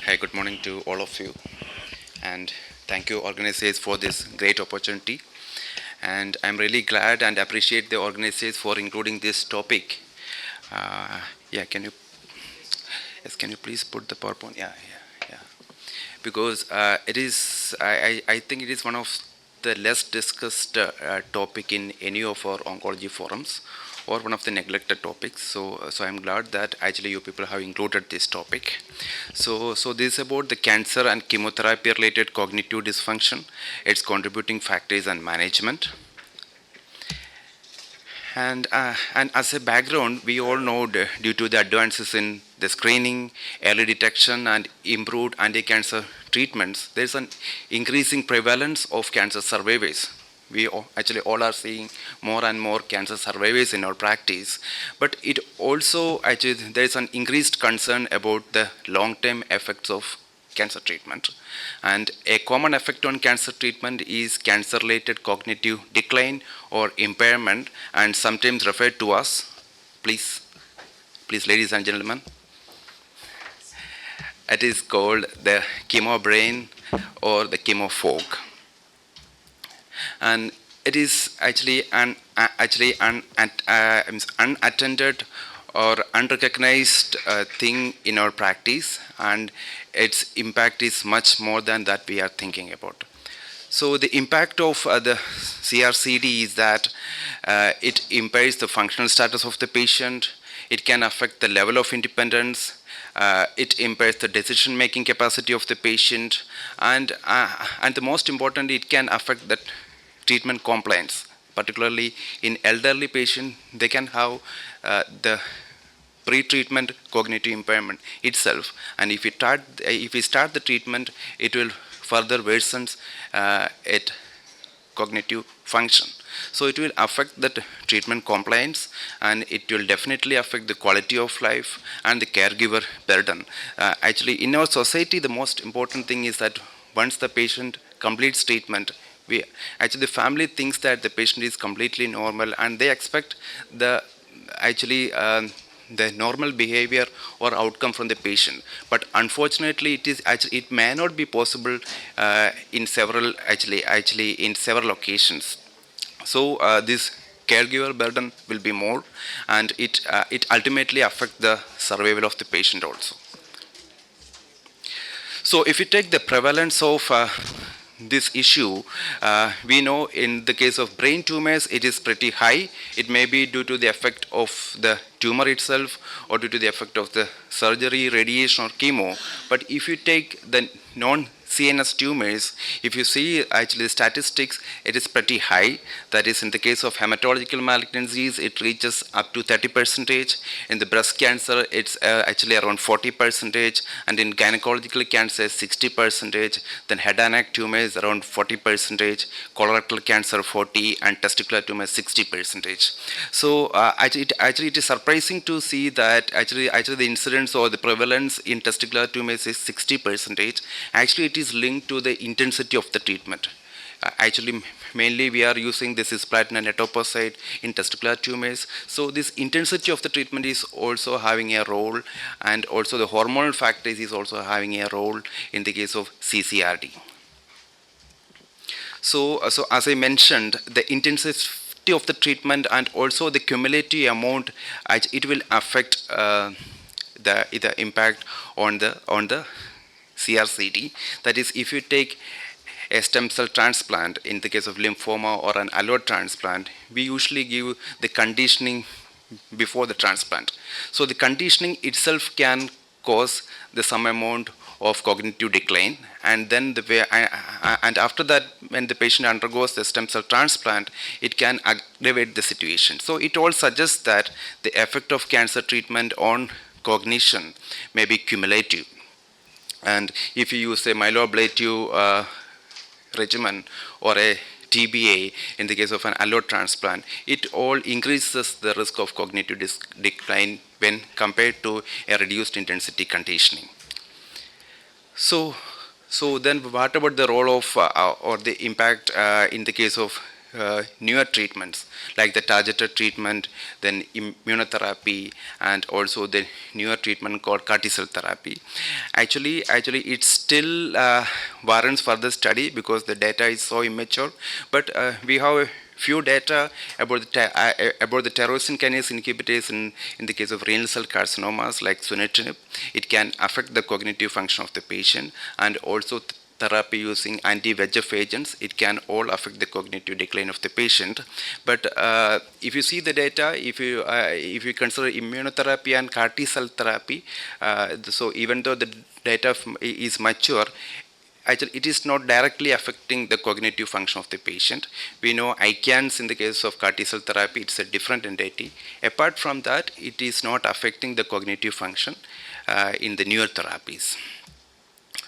Hi, good morning to all of you, and thank you organizers for this great opportunity. And I'm really glad and appreciate the organizers for including this topic. Yeah, can you please put the PowerPoint? Yeah. Because it is, I think it is one of the less discussed topic in any of our oncology forums, or one of the neglected topics. So I'm glad that actually you people have included this topic. So this is about the cancer and chemotherapy related cognitive dysfunction, its contributing factors and management. And as a background, we all know due to the advances in the screening, early detection, and improved anti-cancer treatments, there's an increasing prevalence of cancer survivors. Actually all are seeing more and more cancer survivors in our practice, but it also actually there is an increased concern about the long-term effects of cancer treatment. And a common effect on cancer treatment is cancer-related cognitive decline or impairment, and sometimes referred to as, please, ladies and gentlemen, it is called the chemo brain or the chemo fog. And it is actually unattended or unrecognized thing in our practice, and its impact is much more than that we are thinking about. So the impact of the CRCD is that it impairs the functional status of the patient. It can affect the level of independence. It impairs the decision-making capacity of the patient, and the most important, it can affect the treatment compliance. Particularly in elderly patients, they can have the pre-treatment cognitive impairment itself, and if we start the treatment, it will further worsens it cognitive function. So it will affect the treatment compliance, and it will definitely affect the quality of life and the caregiver burden. Actually, in our society, the most important thing is that once the patient completes treatment, the family thinks that the patient is completely normal, and they expect the actually the normal behavior or outcome from the patient. But unfortunately, it may not be possible in several occasions. So this caregiver burden will be more, and it ultimately affect the survival of the patient also. So if you take the prevalence of this issue, we know in the case of brain tumors, it is pretty high. It may be due to the effect of the tumor itself, or due to the effect of the surgery, radiation, or chemo. But if you take the non-CNS tumors, if you see actually the statistics, it is pretty high. That is, in the case of hematological malignancies, it reaches up to 30%. In the breast cancer, it's actually around 40%, and in gynecological cancer, 60%. Then head and neck tumors around 40%, colorectal cancer 40, and testicular tumors 60%. So actually it is surprising to see that actually the incidence or the prevalence in testicular tumors is 60%. Actually, it is linked to the intensity of the treatment. Actually, mainly we are using this cisplatin and etoposide in testicular tumors. So this intensity of the treatment is also having a role, and also the hormonal factors is also having a role in the case of CCRD. So as I mentioned, the intensity of the treatment and also the cumulative amount, it will affect the impact on the CRCD. That is, if you take a stem cell transplant in the case of lymphoma or an allotransplant, we usually give the conditioning before the transplant. So the conditioning itself can cause the some amount of cognitive decline, and then and after that, when the patient undergoes the stem cell transplant, it can aggravate the situation. So it all suggests that the effect of cancer treatment on cognition may be cumulative. And if you use a myeloablative regimen or a TBA in the case of an allotransplant, it all increases the risk of cognitive decline when compared to a reduced intensity conditioning. So then what about the role of or the impact in the case of newer treatments like the targeted treatment, then immunotherapy, and also the newer treatment called CAR T-cell therapy. Actually, it still warrants further study because the data is so immature. But we have a few data about the tyrosine kinase inhibitors in the case of renal cell carcinomas like sunitinib. It can affect the cognitive function of the patient, and also therapy using anti-VEGF agents, it can all affect the cognitive decline of the patient. But if you see the data, if you consider immunotherapy and CAR T-cell therapy, so even though the data is mature, actually it is not directly affecting the cognitive function of the patient. We know ICANS in the case of CAR T-cell therapy, it's a different entity. Apart from that, it is not affecting the cognitive function in the newer therapies.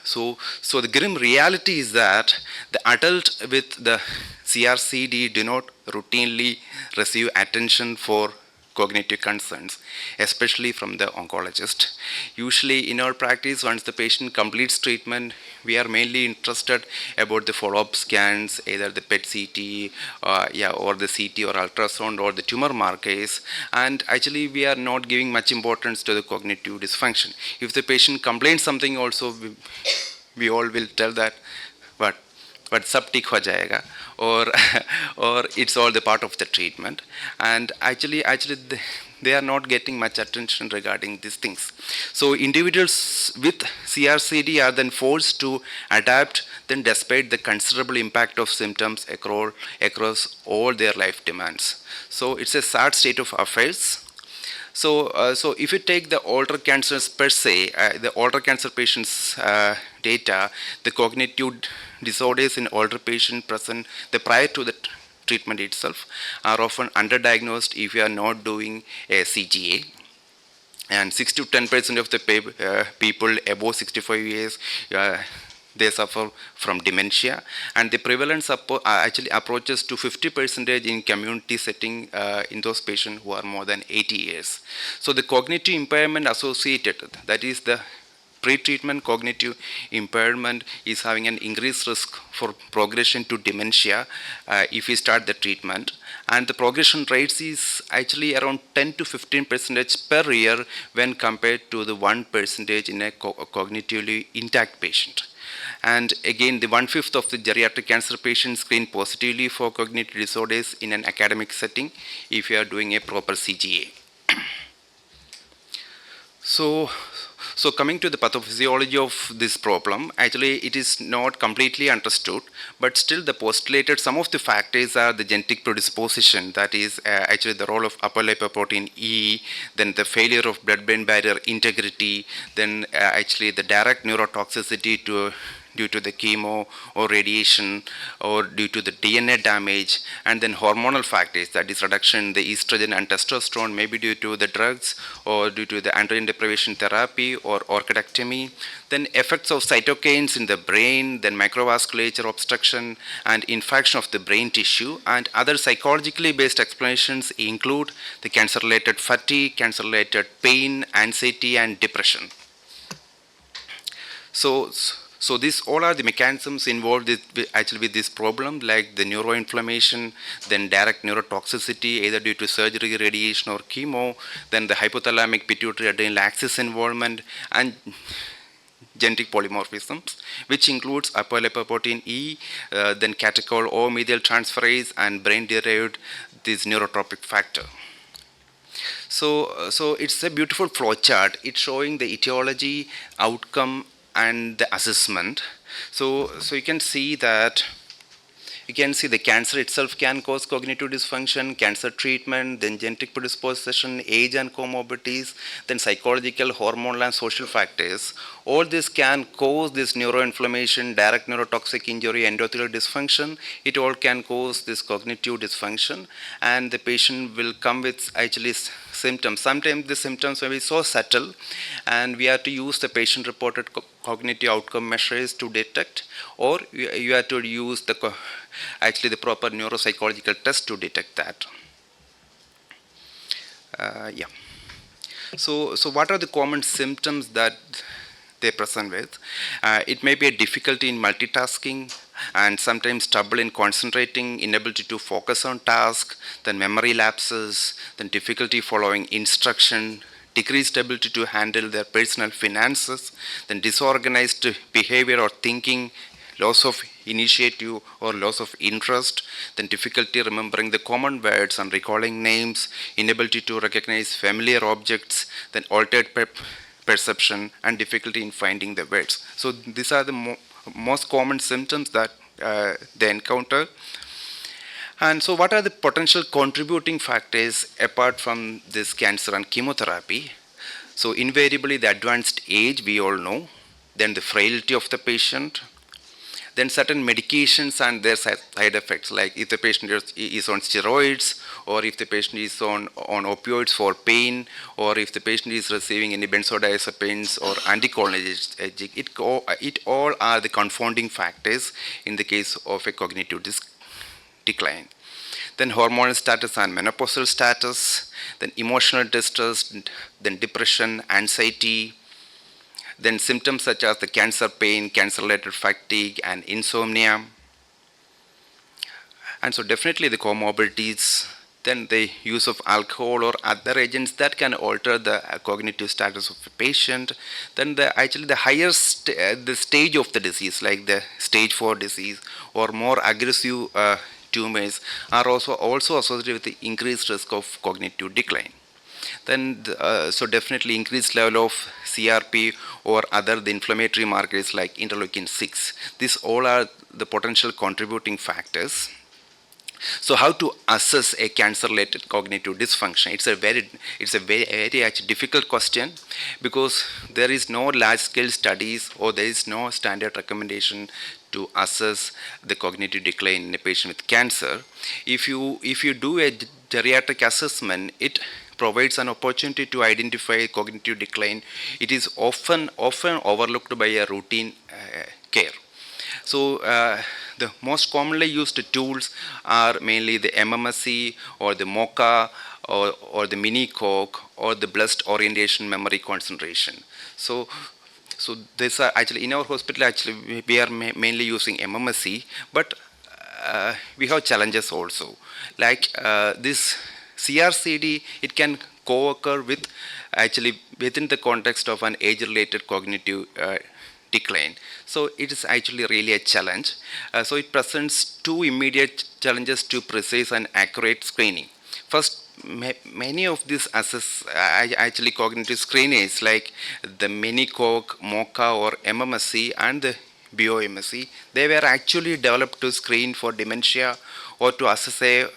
So the grim reality is that the adult with the CRCD do not routinely receive attention for cognitive concerns, especially from the oncologist. Usually in our practice, once the patient completes treatment, we are mainly interested about the follow-up scans, either the PET-CT, or the CT or ultrasound or the tumor markers, and actually we are not giving much importance to the cognitive dysfunction. If the patient complains something also, we all will tell that, but sab ठीक हो जाएगा, or or it's all the part of the treatment. And actually they are not getting much attention regarding these things. So individuals with CRCD are then forced to adapt then despite the considerable impact of symptoms across all their life demands. So it's a sad state of affairs. So if you take the older cancers per se, the older cancer patients' data, the cognitive disorders in older patients present the prior to the treatment itself are often underdiagnosed if you are not doing a CGA. And 6 to 10% of the people above 65 years they suffer from dementia, and the prevalence actually approaches to 50% in community setting in those patients who are more than 80 years. So the cognitive impairment associated, that is the pre-treatment cognitive impairment, is having an increased risk for progression to dementia if we start the treatment. And the progression rates is actually around 10 to 15% per year when compared to the 1% in a cognitively intact patient. And again, the 1/5 of the geriatric cancer patients screen positively for cognitive disorders in an academic setting if you are doing a proper CGA. So coming to the pathophysiology of this problem, actually it is not completely understood, but still the postulated some of the factors are the genetic predisposition, that is actually the role of apolipoprotein E, then the failure of blood-brain barrier integrity, then actually the direct neurotoxicity due to the chemo or radiation or due to the DNA damage, and then hormonal factors, that is reduction in the estrogen and testosterone, maybe due to the drugs or due to the androgen deprivation therapy or orchidectomy, then effects of cytokines in the brain, then microvasculature obstruction and infection of the brain tissue, and other psychologically based explanations include the cancer-related fatigue, cancer-related pain, anxiety and depression. So these all are the mechanisms involved with this problem, like the neuroinflammation, then direct neurotoxicity, either due to surgery, radiation, or chemo, then the hypothalamic pituitary adrenal axis involvement, and genetic polymorphisms, which includes apolipoprotein E, then catechol O medial transferase, and brain-derived this neurotropic factor. So it's a beautiful flow chart. It's showing the etiology, outcome, and the assessment. So you can see that the cancer itself can cause cognitive dysfunction, cancer treatment, then genetic predisposition, age and comorbidities, then psychological, hormonal and social factors. All this can cause this neuroinflammation, direct neurotoxic injury, endothelial dysfunction. It all can cause this cognitive dysfunction, and the patient will come with actually symptoms. Sometimes the symptoms may be so subtle, and we have to use the patient-reported cognitive outcome measures to detect, or you have to use the proper neuropsychological test to detect that. So what are the common symptoms that they present with. It may be a difficulty in multitasking and sometimes trouble in concentrating, inability to focus on task, then memory lapses, then difficulty following instruction, decreased ability to handle their personal finances, then disorganized behavior or thinking, loss of initiative or loss of interest, then difficulty remembering the common words and recalling names, inability to recognize familiar objects, then altered perception, and difficulty in finding the words. So these are the most common symptoms that they encounter. And so what are the potential contributing factors apart from this cancer and chemotherapy? So invariably the advanced age, we all know, then the frailty of the patient, then certain medications and their side effects, like if the patient is on steroids, or if the patient is on opioids for pain, or if the patient is receiving any benzodiazepines or anticholinergic, it all are the confounding factors in the case of a cognitive decline. Then hormonal status and menopausal status, then emotional distress, then depression, anxiety, then symptoms such as the cancer pain, cancer-related fatigue, and insomnia. And so definitely the comorbidities, then the use of alcohol or other agents that can alter the cognitive status of a patient. Then the higher the stage of the disease, like the stage 4 disease or more aggressive tumors, are also associated with the increased risk of cognitive decline. Then so definitely increased level of CRP or other the inflammatory markers like interleukin 6. These all are the potential contributing factors. So how to assess a cancer-related cognitive dysfunction? It's a very actually difficult question, because there is no large-scale studies or there is no standard recommendation to assess the cognitive decline in a patient with cancer. If you do a geriatric assessment, it provides an opportunity to identify cognitive decline. It is often overlooked by a routine care. So the most commonly used tools are mainly the MMSE or the MOCA or the mini-COG or the blessed orientation memory concentration. So these are actually in our hospital. Actually, we are mainly using MMSE, but we have challenges also. Like this CRCD, it can co-occur with actually within the context of an age-related cognitive decline. So it is actually really a challenge. So it presents two immediate challenges to precise and accurate screening. First, many of these actually cognitive screenings like the mini-COG, MOCA or MMSE and the BOMSE, they were actually developed to screen for dementia or to assess a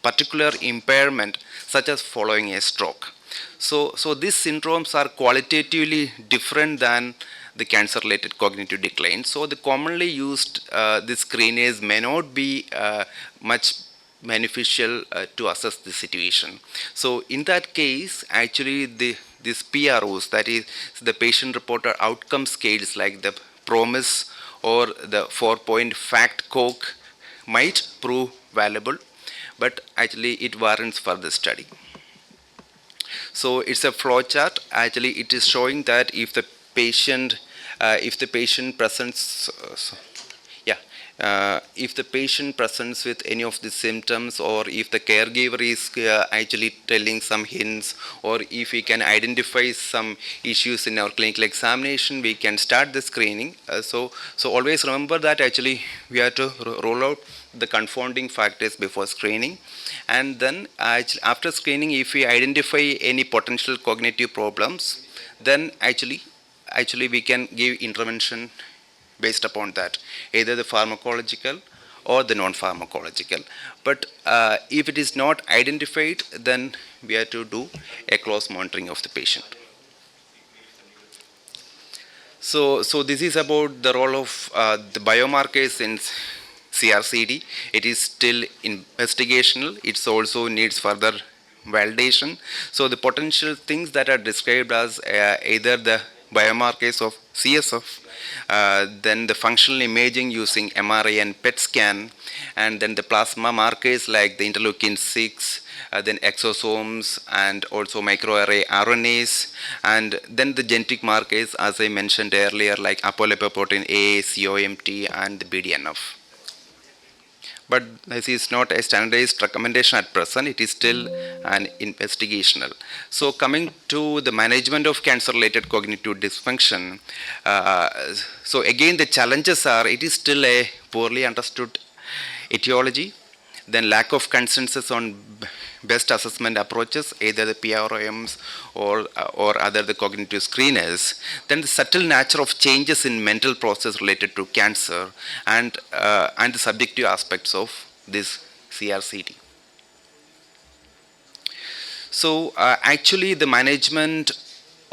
particular impairment such as following a stroke. So these syndromes are qualitatively different than the cancer-related cognitive decline. So the commonly used this screeners may not be much beneficial to assess the situation. So in that case, actually these PROs, that is the patient reported outcome scales like the PROMIS or the 4-point FACT COG might prove valuable, but actually it warrants further study. So it's a flow chart. Actually, it is showing that if the patient presents if the patient presents with any of the symptoms, or if the caregiver is actually telling some hints, or if we can identify some issues in our clinical examination, we can start the screening. So always remember that actually we have to roll out the confounding factors before screening, and then after screening, if we identify any potential cognitive problems, then actually we can give intervention based upon that, either the pharmacological or the non-pharmacological. But if it is not identified, then we have to do a close monitoring of the patient. So this is about the role of the biomarkers in CRCD. It is still investigational. It also needs further validation. So the potential things that are described as either the biomarkers of CSF, then the functional imaging using MRI and PET scan, and then the plasma markers like the interleukin 6, then exosomes and also microarray RNAs, and then the genetic markers as I mentioned earlier like apolipoprotein A, COMT, and the BDNF. But this is not a standardized recommendation at present, it is still an investigational. So coming to the management of cancer related cognitive dysfunction, so again the challenges are it is still a poorly understood etiology, then lack of consensus on best assessment approaches, either the PROMs or other the cognitive screeners, then the subtle nature of changes in mental process related to cancer and the subjective aspects of this CRCD. So actually the management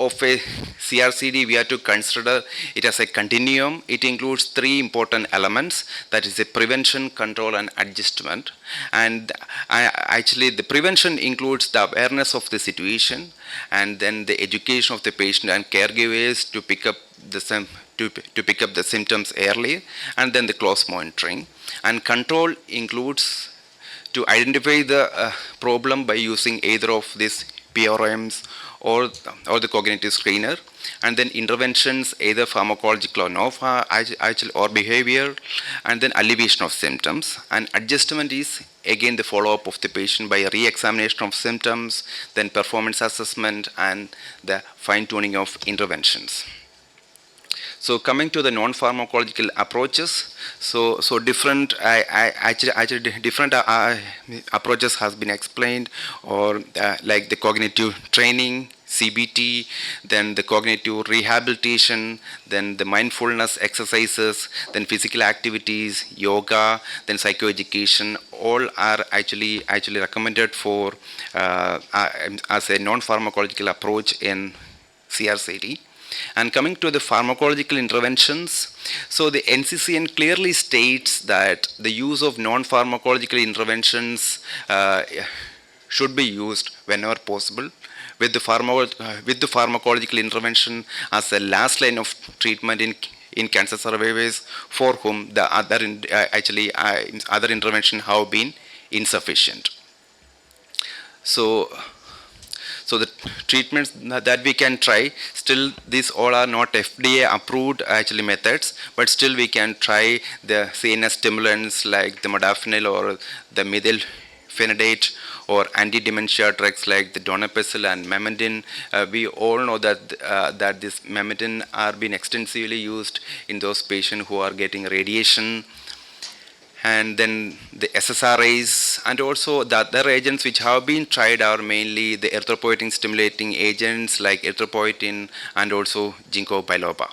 of a CRCD, we have to consider it as a continuum. It includes three important elements, that is a prevention, control, and adjustment. And actually the prevention includes the awareness of the situation and then the education of the patient and caregivers to pick up the symptoms early, and then the close monitoring. And control includes to identify the problem by using either of these PRMs or the cognitive screener, and then interventions either pharmacological or no actually or behavior, and then alleviation of symptoms. And adjustment is again the follow-up of the patient by re-examination of symptoms, then performance assessment, and the fine-tuning of interventions. So coming to the non-pharmacological approaches, so different actually different approaches has been explained, or like the cognitive training, CBT, then the cognitive rehabilitation, then the mindfulness exercises, then physical activities, yoga, then psychoeducation. All are actually recommended for as a non-pharmacological approach in CRCD. And coming to the pharmacological interventions, so the NCCN clearly states that the use of non-pharmacological interventions should be used whenever possible, with the pharmacological intervention as a last line of treatment in cancer survivors for whom the other intervention have been insufficient. So the treatments that we can try, still these all are not FDA approved actually methods, but still we can try the CNS stimulants like the modafinil or the methylphenidate, or anti-dementia drugs like the donepezil and memantine. We all know that this memantine are being extensively used in those patients who are getting radiation. And then the SSRIs and also the other agents which have been tried are mainly the erythropoietin stimulating agents like erythropoietin and also ginkgo biloba.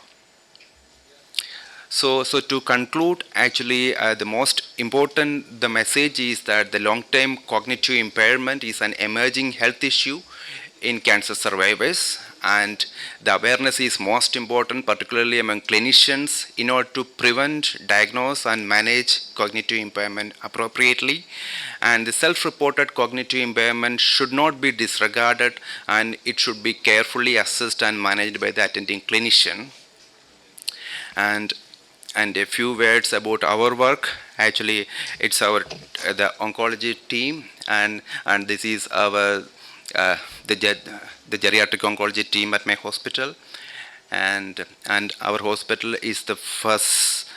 So to conclude, actually the most important, the message is that the long-term cognitive impairment is an emerging health issue in cancer survivors, and the awareness is most important, particularly among clinicians, in order to prevent, diagnose, and manage cognitive impairment appropriately. And the self-reported cognitive impairment should not be disregarded, and it should be carefully assessed and managed by the attending clinician. And a few words about our work. Actually, it's our the oncology team, and this is our the geriatric oncology team at my hospital, and our hospital is the first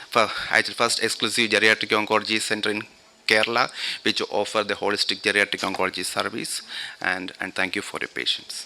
exclusive geriatric oncology center in Kerala, which offer the holistic geriatric oncology service. And thank you for your patience.